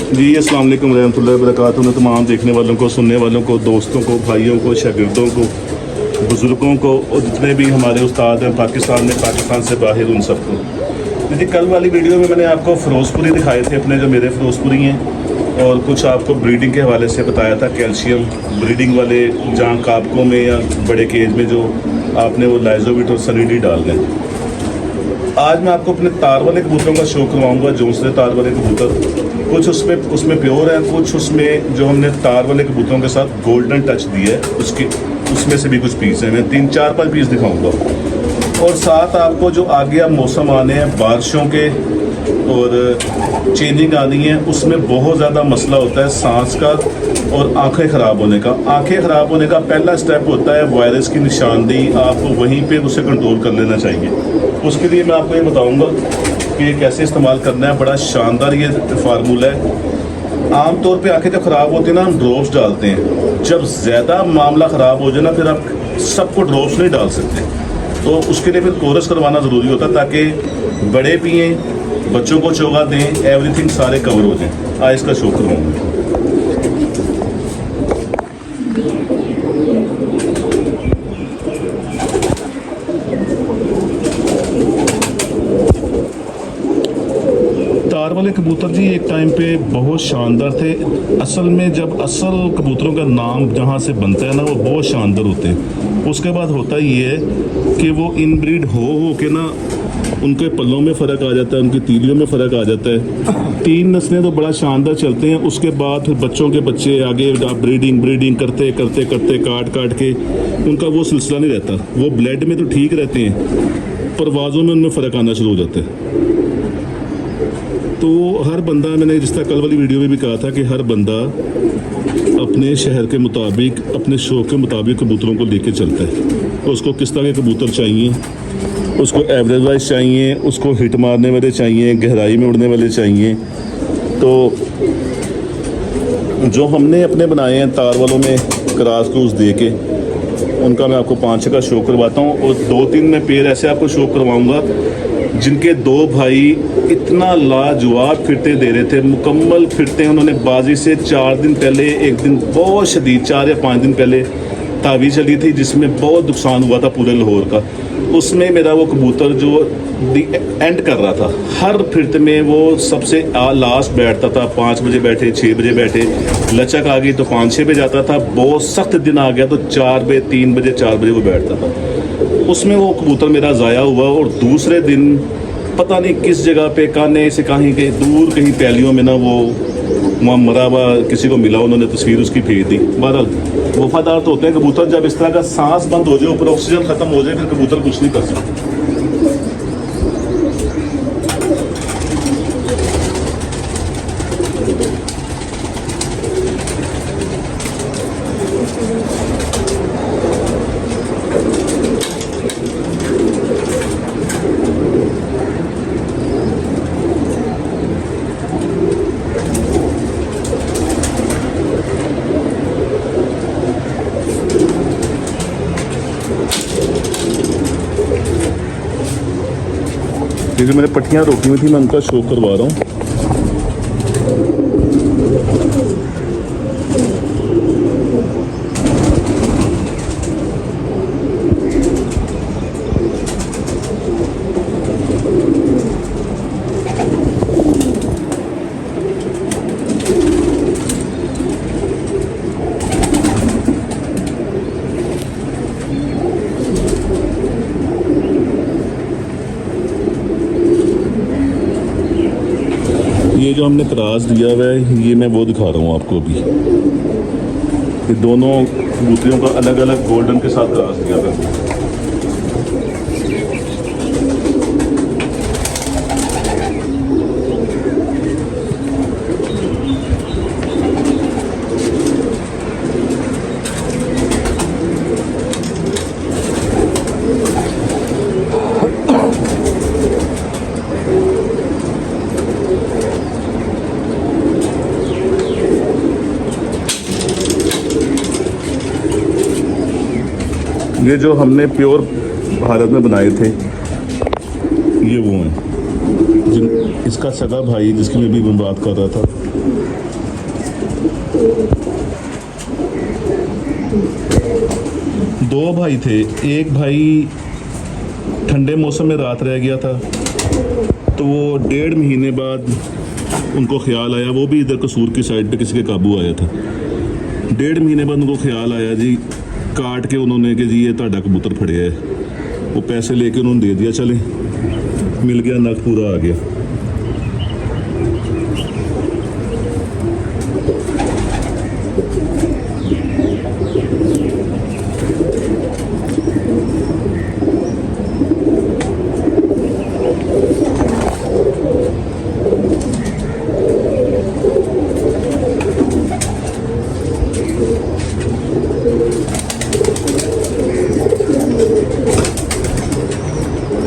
जी अस्सलाम वालेकुम रहमतुल्लाहि व बरकातुहू। तमाम देखने वालों को, सुनने वालों को, दोस्तों को, भाइयों को, शागिर्दों को, बुज़ुर्गों को और जितने भी हमारे उस्ताद हैं पाकिस्तान में, पाकिस्तान से बाहर, उन सबको। देखिए कल वाली वीडियो में मैंने आपको फ़िरोज़पुरी दिखाए थे, अपने जो मेरे फ़िरोज़पुरी हैं, और कुछ आपको ब्रीडिंग के हवाले से बताया था। कैल्शियम ब्रीडिंग वाले जहाँ कापकों में या बड़े केज में जो आपने वो लाइजोविट और सनीडी डालना है। आज मैं आपको अपने तार वाले कबूतरों का शो करवाऊंगा। जोंसले तार वाले कबूतर कुछ उसमें प्योर है, कुछ उसमें जो हमने तार वाले कबूतरों के साथ गोल्डन टच दिया है उसमें से भी कुछ पीस है। मैं 3-4-5 पीस दिखाऊंगा। और साथ आपको जो आगे अब मौसम आने हैं बारिशों के और चेंजिंग आनी है, उसमें बहुत ज़्यादा मसला होता है सांस का और आंखें ख़राब होने का। आंखें ख़राब होने का पहला स्टेप होता है वायरस की निशानदेही। आपको वहीं पे उसे कंट्रोल कर लेना चाहिए। उसके लिए मैं आपको ये बताऊंगा कि कैसे इस्तेमाल करना है। बड़ा शानदार ये फार्मूला है। आम तौर पे आंखें जब ख़राब होती है ना, हम ड्रॉप्स डालते हैं। जब ज़्यादा मामला ख़राब हो जाए ना, फिर आप सबको ड्रॉप्स नहीं डाल सकते। तो उसके लिए फिर कोरस करवाना ज़रूरी होता है, ताकि बड़े पिएँ, बच्चों को चोगा दें, एवरीथिंग सारे कवर हो जाएँ। आज इसका शो करवाऊँगा। तार वाले कबूतर जी एक टाइम पे बहुत शानदार थे। असल में जब असल कबूतरों का नाम जहाँ से बनता है ना, वो बहुत शानदार होते हैं। उसके बाद होता ये है कि वो इनब्रीड हो के ना, उनके पल्लों में फ़र्क आ जाता है, उनकी तीलियों में फ़र्क आ जाता है। 3 नस्लें तो बड़ा शानदार चलते हैं। उसके बाद फिर बच्चों के बच्चे आगे ब्रीडिंग करते काट के उनका वो सिलसिला नहीं रहता। वो ब्लड में तो ठीक रहते हैं, परवाज़ों में उनमें फ़र्क आना शुरू हो जाता है। तो हर बंदा, मैंने जिस तरह कल वाली वीडियो में भी कहा था कि हर बंदा अपने शहर के मुताबिक, अपने शौक़ के मुताबिक कबूतरों को लेके चलता है। उसको किस तरह के कबूतर चाहिए, उसको एवरेज वाइज चाहिए, उसको हिट मारने वाले चाहिए, गहराई में उड़ने वाले चाहिए। तो जो हमने अपने बनाए हैं तार वालों में क्रॉस क्रूज दे के, उनका मैं आपको 5-6 का शो करवाता हूँ। और 2-3 मैं पेयर ऐसे आपको शो करवाऊँगा जिनके 2 भाई इतना लाजवाब फिरते दे रहे थे, मुकम्मल फिरते। उन्होंने बाजी से 4 दिन पहले, एक दिन बहुत शदीद 4 या 5 दिन पहले तावी चली थी, जिसमें बहुत नुकसान हुआ था पूरे लाहौर का। उसमें मेरा वो कबूतर जो एंड कर रहा था, हर फिरते में वो सबसे लास्ट बैठता था। 5 बजे बैठे, 6 बजे बैठे, लचक आ गई तो 5-6 बजे जाता था। बहुत सख्त दिन आ गया तो 4 बजे, 3 बजे, 4 बजे वो बैठता था। उसमें वो कबूतर मेरा ज़ाया हुआ। और दूसरे दिन पता नहीं किस जगह पे, काने से कहीं के दूर कहीं पैलियों में ना, वो वहाँ मरा हुआ किसी को मिला, उन्होंने तस्वीर उसकी भेज दी। बहरहाल वफादार तो होते हैं कबूतर। जब इस तरह का सांस बंद हो जाए, ऊपर ऑक्सीजन ख़त्म हो जाए, फिर कबूतर कुछ नहीं कर सकते। क्योंकि मैंने पट्टियाँ रोकी हुई थी, मैं उनका शो करवा रहा हूँ। ये जो हमने क्रॉस दिया हुआ है, ये मैं वो दिखा रहा हूँ आपको अभी। ये दोनों कबूतरियों का अलग अलग गोल्डन के साथ क्रॉस दिया हुआ है। ये जो हमने प्योर भारत में बनाए थे, ये वो हैं इसका सगा भाई जिसकी मैं भी बात कर रहा था, दो भाई थे। एक भाई ठंडे मौसम में रात रह गया था, तो वो 1.5 महीने बाद उनको ख्याल आया, वो भी इधर कसूर की साइड पे किसी के काबू आया था। 1.5 महीने बाद उनको ख्याल आया जी, काट के उन्होंने कि जी ये ਤੁਹਾਡਾ कबूतर फड़िया है। वो पैसे लेके उन्होंने दे दिया, चले मिल गया, नग पूरा आ गया।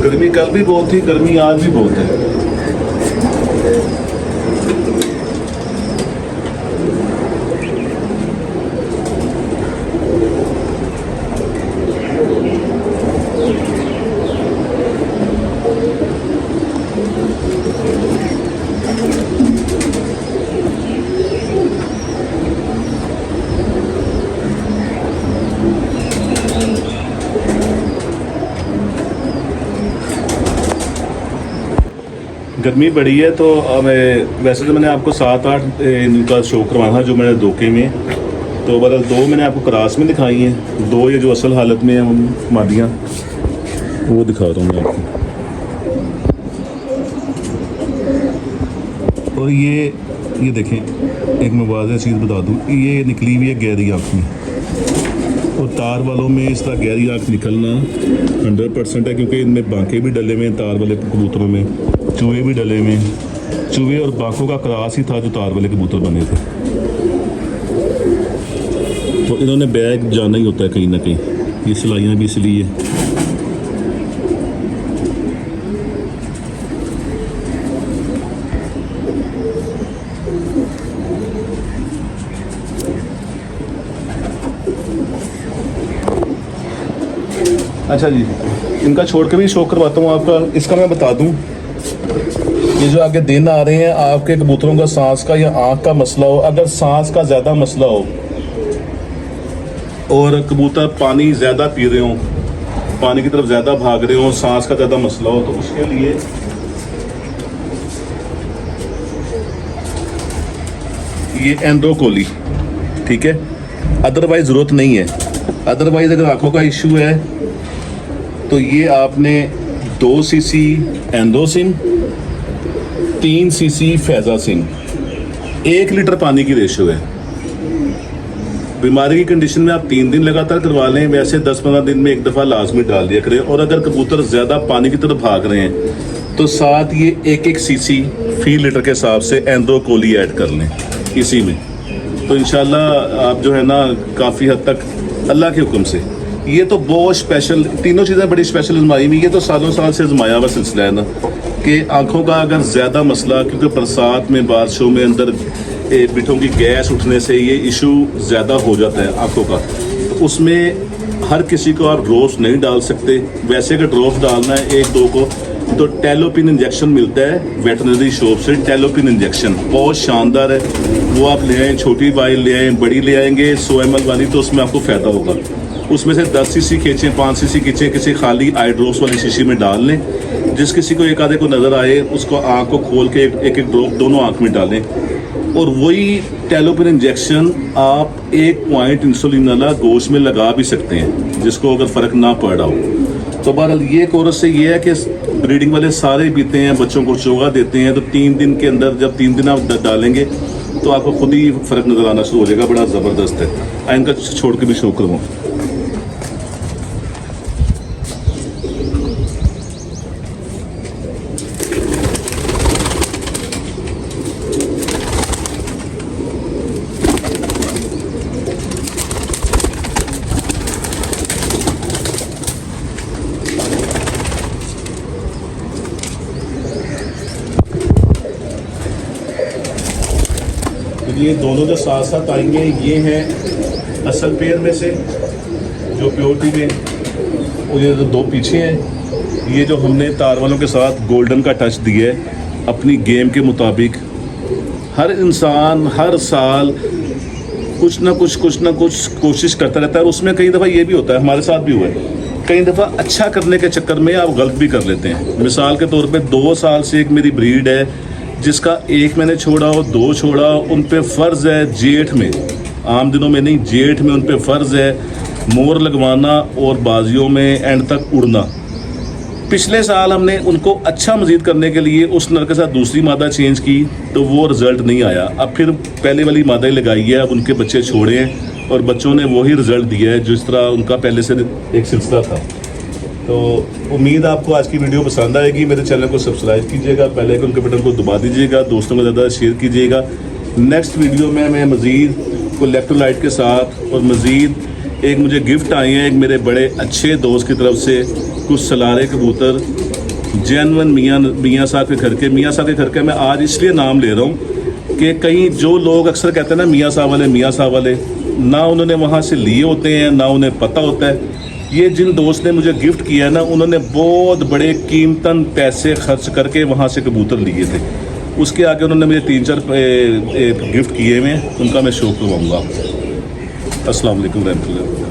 गर्मी कल भी बहुत थी, गर्मी आज भी बहुत है। गर्मी बड़ी है तो वैसे तो मैंने आपको 7-8 इनका शो करवाना था जो मैंने धोखे में, तो बहरहाल 2 मैंने आपको क्रास में दिखाई हैं, 2 ये जो असल हालत में हैं मादियाँ, वो दिखा रहा हूँ मैं आपको। और ये देखें, एक मैं वाज़ेह चीज़ बता दूँ, ये निकली हुई है गहरी आँख में, और तार वालों में इस तरह गहरी आँख निकलना 100% है, क्योंकि इनमें बांके भी डले हुए हैं तार वाले कबूतरों में, चूहे भी डले हुए हैं। चूहे और बांकों का क्रास ही था जो तार वाले कबूतर बने थे। तो इन्होंने बैग जाना ही होता है कहीं ना कहीं, ये सिलाइयाँ भी इसलिए। अच्छा जी, इनका छोड़ के भी शो करवाता हूँ आपका। इसका मैं बता दूँ, ये जो आगे दिन आ रहे हैं, आपके कबूतरों का सांस का या आँख का मसला हो, अगर सांस का ज़्यादा मसला हो और कबूतर पानी ज़्यादा पी रहे हो, पानी की तरफ ज़्यादा भाग रहे हो, सांस का ज़्यादा मसला हो, तो उसके लिए ये एंड्रोकोली, ठीक है। अदरवाइज ज़रूरत नहीं है। अदरवाइज अगर आँखों का इशू है तो ये आपने 2 सीसी एंड्रोसिन, 3 सीसी फैजासिन, 1 लीटर पानी की रेशो है। बीमारी की कंडीशन में आप 3 दिन लगातार करवा लें, वैसे 10-15 दिन में एक दफ़ा लाजमी डाल दिया करें। और अगर कबूतर ज़्यादा पानी की तरफ भाग रहे हैं तो साथ ये 1-1 सीसी फी लीटर के हिसाब से एंड्रोकोली ऐड कर लें इसी में, तो इंशाल्लाह आप जो है ना काफ़ी हद तक अल्लाह के हुक्म से। ये तो बहुत स्पेशल, तीनों चीज़ें बड़ी स्पेशल आजमाई हुई। ये तो सालों साल से आजमाया हुआ सिलसिला है ना, कि आँखों का अगर ज़्यादा मसला, क्योंकि बरसात में बारिशों में अंदर बिठों की गैस उठने से ये इशू ज़्यादा हो जाता है आँखों का, तो उसमें हर किसी को आप ड्रॉप्स नहीं डाल सकते। वैसे अगर ड्रॉप्स डालना है 1-2 को, तो टेलोपिन इंजेक्शन मिलता है वेटनरी शॉप से। टेलोपिन इंजेक्शन बहुत शानदार है, वो आप ले आएँ, छोटी वाइल ले आएँ, बड़ी ले आएंगे 100 ml वाली, तो उसमें आपको फ़ायदा होगा। उसमें से 10 सीसी खींचें, 5 सीसी खींचें, किसी खाली आई ड्रॉप्स वाली शीशी में डाल लें। जिस किसी को एक आधे को नज़र आए उसको आँख को खोल के एक एक ड्रॉप दोनों आँख में डालें। और वही टेलोपिन इंजेक्शन आप 1 पॉइंट इंसुलिन वाला गोश्त में लगा भी सकते हैं, जिसको अगर फ़र्क ना पड़ रहा हो। तो बहरहाल ये कोर्स से ये है कि ब्रीडिंग वाले सारे पीते हैं, बच्चों को चोगा देते हैं, तो 3 दिन के अंदर, जब 3 दिन आप डालेंगे तो आपको खुद ही फ़र्क नज़र आना शुरू हो जाएगा। बड़ा ज़बरदस्त है। इनका छोड़ के भी शो करूँ। ये दोनों जो साथ साथ आएंगे, ये हैं असल पेयर में से जो प्योरिटी में, और ये जो 2 पीछे हैं, ये जो हमने तार वालों के साथ गोल्डन का टच दिया है, अपनी गेम के मुताबिक हर इंसान हर साल कुछ ना कुछ कोशिश करता रहता है। उसमें कई दफ़ा ये भी होता है, हमारे साथ भी हुआ है, कई दफ़ा अच्छा करने के चक्कर में आप गलत भी कर लेते हैं। मिसाल के तौर पे 2 साल से एक मेरी ब्रीड है जिसका एक मैंने छोड़ा और 2 छोड़ा, उन पे फ़र्ज़ है जेठ में, आम दिनों में नहीं, जेठ में उन पे फ़र्ज़ है मोर लगवाना और बाजियों में एंड तक उड़ना। पिछले साल हमने उनको अच्छा मज़ीद करने के लिए उस नर के साथ दूसरी मादा चेंज की तो वो रिज़ल्ट नहीं आया। अब फिर पहले वाली मादा ही लगाई है, अब उनके बच्चे छोड़े हैं और बच्चों ने वही रिज़ल्ट दिया है जिस तरह उनका पहले से एक सिलसिला था। तो उम्मीद आपको आज की वीडियो पसंद आएगी। मेरे चैनल को सब्सक्राइब कीजिएगा, बेल आइकन के बटन को दबा दीजिएगा, दोस्तों को ज़्यादा शेयर कीजिएगा। नेक्स्ट वीडियो में मैं मज़ीद को इलेक्ट्रोलाइट के साथ और मज़ीद एक मुझे गिफ्ट आए हैं एक मेरे बड़े अच्छे दोस्त की तरफ से, कुछ सलारे कबूतर जैनवन मियाँ साहब के घर के। मियाँ साहब के घर के मैं आज इसलिए नाम ले रहा हूँ कि कहीं जो लोग अक्सर कहते हैं ना मियाँ साहब वाले, ना उन्होंने वहाँ से लिए होते हैं ना उन्हें पता होता है। ये जिन दोस्त ने मुझे गिफ्ट किया है ना, उन्होंने बहुत बड़े कीमतन पैसे खर्च करके वहाँ से कबूतर लिए थे। उसके आगे उन्होंने मुझे 3-4 गिफ्ट किए हुए हैं, उनका मैं शो करवाऊँगा। अस्सलाम वालेकुम रहमतुल्लाह।